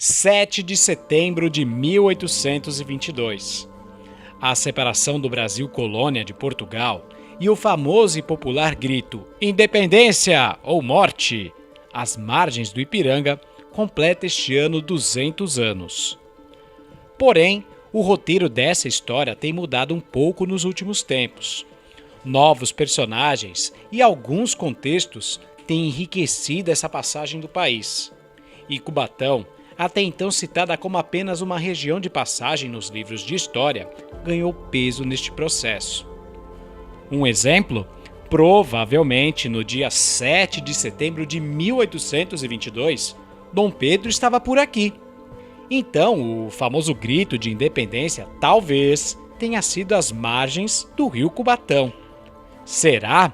7 de setembro de 1822. A separação do Brasil colônia de Portugal e o famoso e popular grito Independência ou Morte, às margens do Ipiranga, completa este ano 200 anos. Porém, o roteiro dessa história tem mudado um pouco nos últimos tempos. Novos personagens e alguns contextos têm enriquecido essa passagem do país. E Cubatão, até então citada como apenas uma região de passagem nos livros de história, ganhou peso neste processo. Um exemplo? Provavelmente no dia 7 de setembro de 1822, Dom Pedro estava por aqui. Então, o famoso grito de independência talvez tenha sido às margens do rio Cubatão. Será?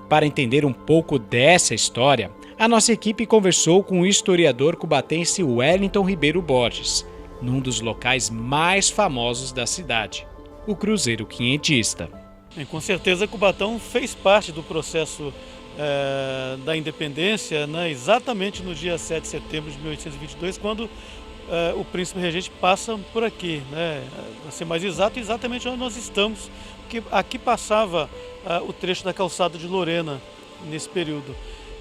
Para entender um pouco dessa história, a nossa equipe conversou com o historiador cubatense Wellington Ribeiro Borges, num dos locais mais famosos da cidade, o Cruzeiro Quinhentista. Com certeza, Cubatão fez parte do processo da independência, né, exatamente no dia 7 de setembro de 1822, quando o príncipe regente passa por aqui, né, para ser mais exato, exatamente onde nós estamos, porque aqui passava o trecho da calçada de Lorena nesse período.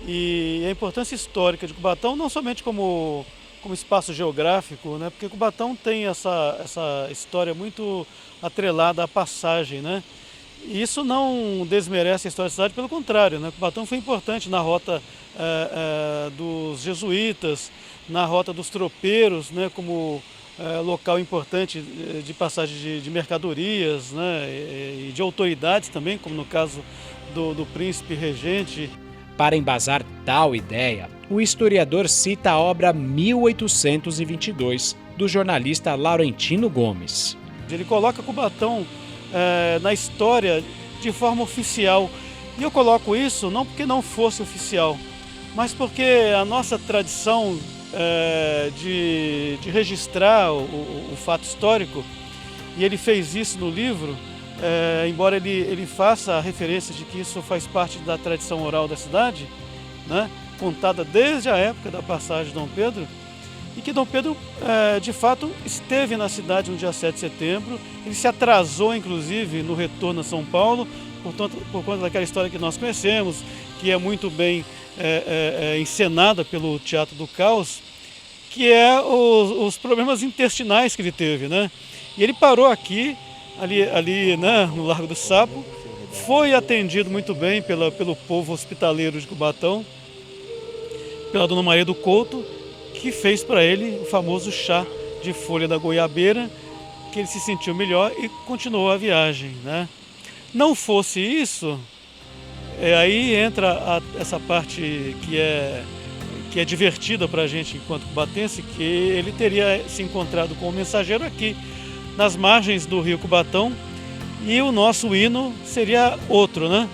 E a importância histórica de Cubatão, não somente como espaço geográfico, né, porque Cubatão tem essa história muito atrelada à passagem, né? E isso não desmerece a história da cidade, pelo contrário, né? Cubatão foi importante na rota dos jesuítas, na rota dos tropeiros, né? Como local importante de passagem de mercadorias, né? E de autoridades também, como no caso do príncipe regente. Para embasar tal ideia, o historiador cita a obra 1822, do jornalista Laurentino Gomes. Ele coloca Cubatão na história de forma oficial. E eu coloco isso não porque não fosse oficial, mas porque a nossa tradição de registrar o fato histórico, e ele fez isso no livro, embora ele faça a referência de que isso faz parte da tradição oral da cidade, né, contada desde a época da passagem de Dom Pedro, e que Dom Pedro, de fato, esteve na cidade no dia 7 de setembro. Ele se atrasou, inclusive, no retorno a São Paulo, por conta daquela história que nós conhecemos, que é muito bem encenada pelo Teatro do Caos, que é os problemas intestinais que ele teve, né? E ele parou aqui, ali, né, no Largo do Sapo, foi atendido muito bem pelo povo hospitaleiro de Cubatão, pela Dona Maria do Couto, que fez para ele o famoso chá de folha da goiabeira, que ele se sentiu melhor e continuou a viagem, né? Não fosse isso, aí entra essa parte que é divertida para a gente enquanto cubatense, que ele teria se encontrado com o mensageiro aqui, nas margens do rio Cubatão, e o nosso hino seria outro, né?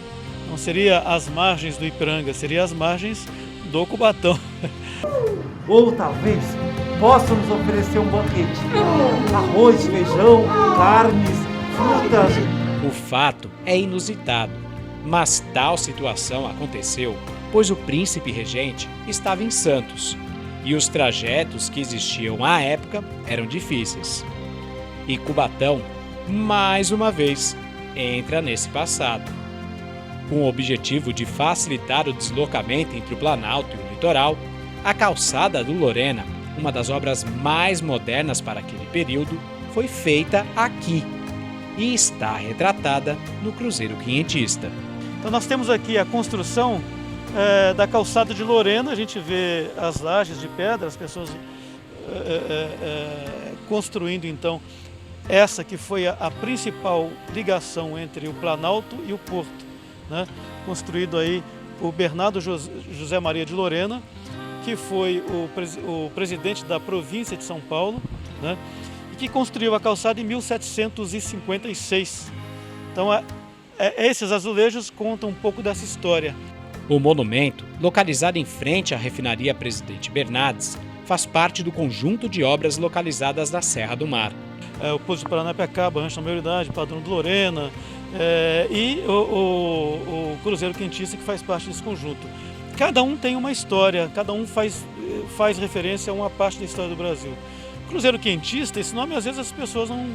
Não seria as margens do Ipiranga, seria as margens do Cubatão. Ou talvez possam nos oferecer um banquete. Arroz, feijão, carnes, frutas. O fato é inusitado, mas tal situação aconteceu pois o príncipe regente estava em Santos e os trajetos que existiam à época eram difíceis. E Cubatão, mais uma vez, entra nesse passado. Com o objetivo de facilitar o deslocamento entre o Planalto e o litoral, a Calçada do Lorena, uma das obras mais modernas para aquele período, foi feita aqui e está retratada no Cruzeiro Quinhentista. Então nós temos aqui a construção da Calçada de Lorena. A gente vê as lajes de pedra, as pessoas construindo então essa que foi a principal ligação entre o Planalto e o Porto, né? Construído aí por Bernardo José Maria de Lorena, que foi o presidente da província de São Paulo, né? E que construiu a calçada em 1756. Então esses azulejos contam um pouco dessa história. O monumento, localizado em frente à refinaria Presidente Bernardes, faz parte do conjunto de obras localizadas na Serra do Mar. O Poço de Paranapiacaba, Rancho da Maioridade, Padrão de Lorena, e o Cruzeiro Quinhentista, que faz parte desse conjunto. Cada um tem uma história, cada um faz referência a uma parte da história do Brasil. Cruzeiro quinhentista, esse nome às vezes as pessoas não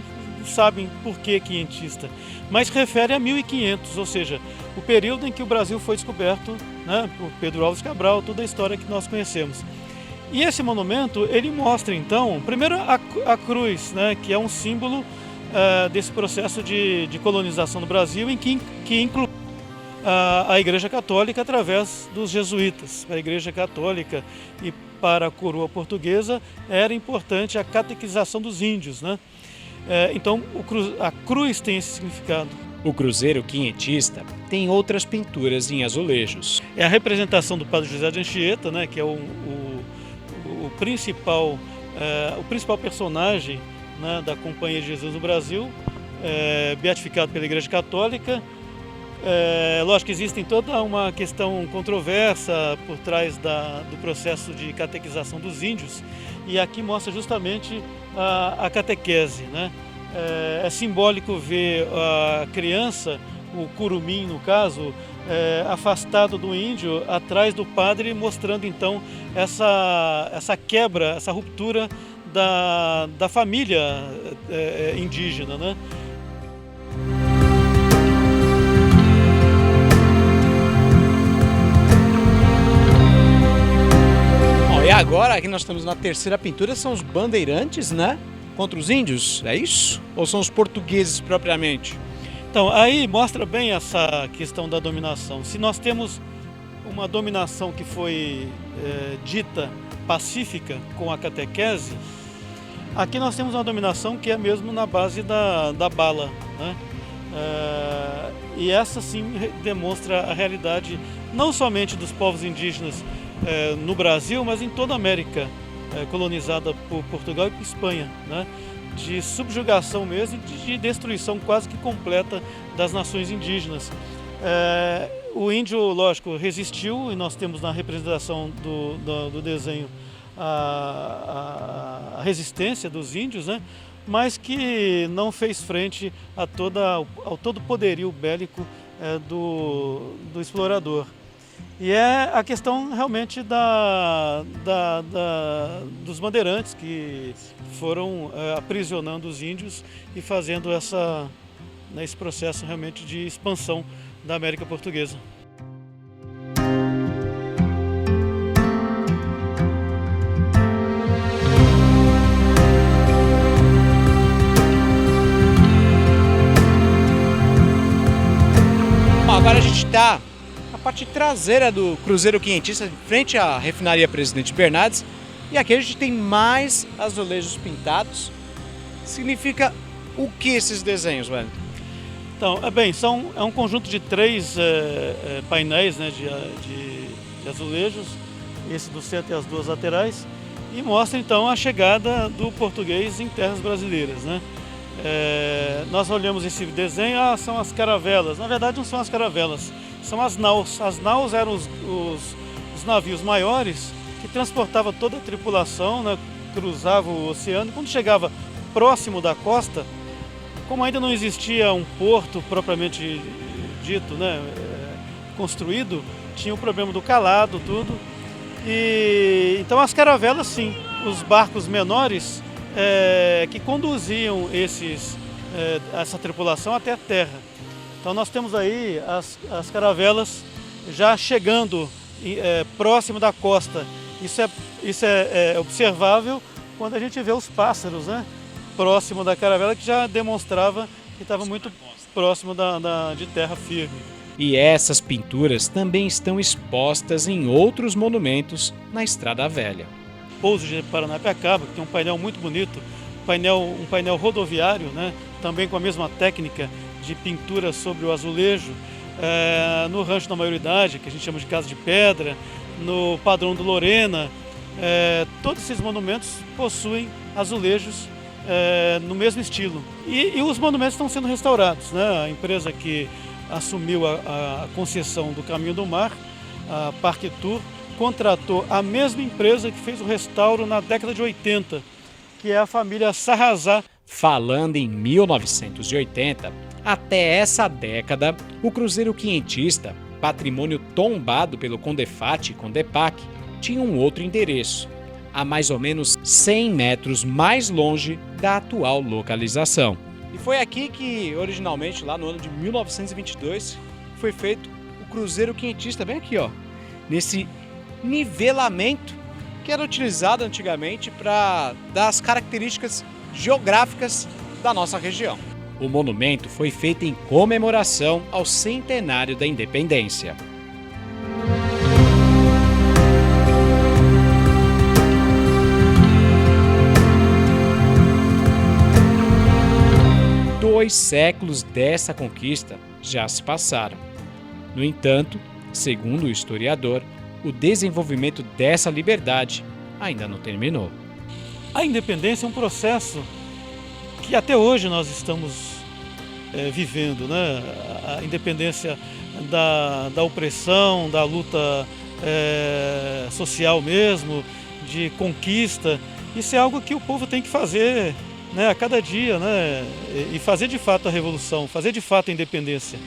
sabem por que quinhentista, mas refere a 1500, ou seja, o período em que o Brasil foi descoberto, né, por Pedro Álvares Cabral, toda a história que nós conhecemos. E esse monumento, ele mostra então, primeiro a cruz, né, que é um símbolo desse processo de colonização do Brasil, em que inclui a Igreja Católica através dos jesuítas. Para a Igreja Católica e para a coroa portuguesa era importante a catequização dos índios, né? Então a cruz tem esse significado. O cruzeiro quinhentista tem outras pinturas em azulejos. É a representação do Padre José de Anchieta, né, que é o principal personagem, né, da Companhia de Jesus no Brasil, beatificado pela Igreja Católica. Lógico que existe toda uma questão controversa por trás do processo de catequização dos índios, e aqui mostra justamente a catequese, né? É simbólico ver a criança, o curumim no caso, afastado do índio, atrás do padre, mostrando então essa quebra, essa ruptura da família indígena, né? E agora, aqui nós estamos na terceira pintura, são os bandeirantes, né? Contra os índios, é isso? Ou são os portugueses propriamente? Então, aí mostra bem essa questão da dominação. Se nós temos uma dominação que foi dita pacífica com a catequese, aqui nós temos uma dominação que é mesmo na base da bala, né? E essa sim demonstra a realidade não somente dos povos indígenas no Brasil, mas em toda a América colonizada por Portugal e por Espanha, né? De subjugação mesmo e de destruição quase que completa das nações indígenas. O índio, lógico, resistiu, e nós temos na representação do desenho a resistência dos índios, né? Mas que não fez frente ao todo poderio bélico do explorador. E é a questão realmente dos bandeirantes que foram aprisionando os índios e fazendo esse processo realmente de expansão da América Portuguesa. Agora a gente está na parte traseira do cruzeiro quinhentista, frente à refinaria Presidente Bernardes, e aqui a gente tem mais azulejos pintados. Significa o que esses desenhos, velho? Então, é um conjunto de 3 painéis, né, de azulejos, esse do centro e as 2 laterais, e mostra então a chegada do português em terras brasileiras, né? Nós olhamos esse desenho, são as caravelas. Na verdade não são as caravelas, são as naus. As naus eram os navios maiores que transportavam toda a tripulação, né, cruzava o oceano. Quando chegava próximo da costa, como ainda não existia um porto propriamente dito, né, construído, tinha o problema do calado, tudo. E então as caravelas, sim, os barcos menores que conduziam essa tripulação até a terra. Então nós temos aí as caravelas já chegando próximo da costa. Isso é observável quando a gente vê os pássaros, né, próximo da caravela, que já demonstrava que estava muito próximo de terra firme. E essas pinturas também estão expostas em outros monumentos na Estrada Velha. Pouso de Paranapiacaba, que tem um painel muito bonito, um painel rodoviário, né, também com a mesma técnica de pintura sobre o azulejo, no Rancho da Maioridade, que a gente chama de Casa de Pedra, no Padrão do Lorena, todos esses monumentos possuem azulejos no mesmo estilo. E os monumentos estão sendo restaurados, né? A empresa que assumiu a concessão do Caminho do Mar, a Parque Tour, contratou a mesma empresa que fez o restauro na década de 80, que é a família Sarrazá. Falando em 1980, até essa década, o cruzeiro quinhentista, patrimônio tombado pelo Condefat e Condepac, tinha um outro endereço, a mais ou menos 100 metros mais longe da atual localização. E foi aqui que, originalmente, lá no ano de 1922, foi feito o cruzeiro quentista, bem aqui, ó, nesse nivelamento que era utilizado antigamente para dar as características geográficas da nossa região. O monumento foi feito em comemoração ao centenário da independência. Dois séculos dessa conquista já se passaram. No entanto, segundo o historiador, o desenvolvimento dessa liberdade ainda não terminou. A independência é um processo que até hoje nós estamos vivendo, né? A independência da opressão, da luta social mesmo, de conquista. Isso é algo que o povo tem que fazer, né, a cada dia, né? E fazer de fato a revolução, fazer de fato a independência.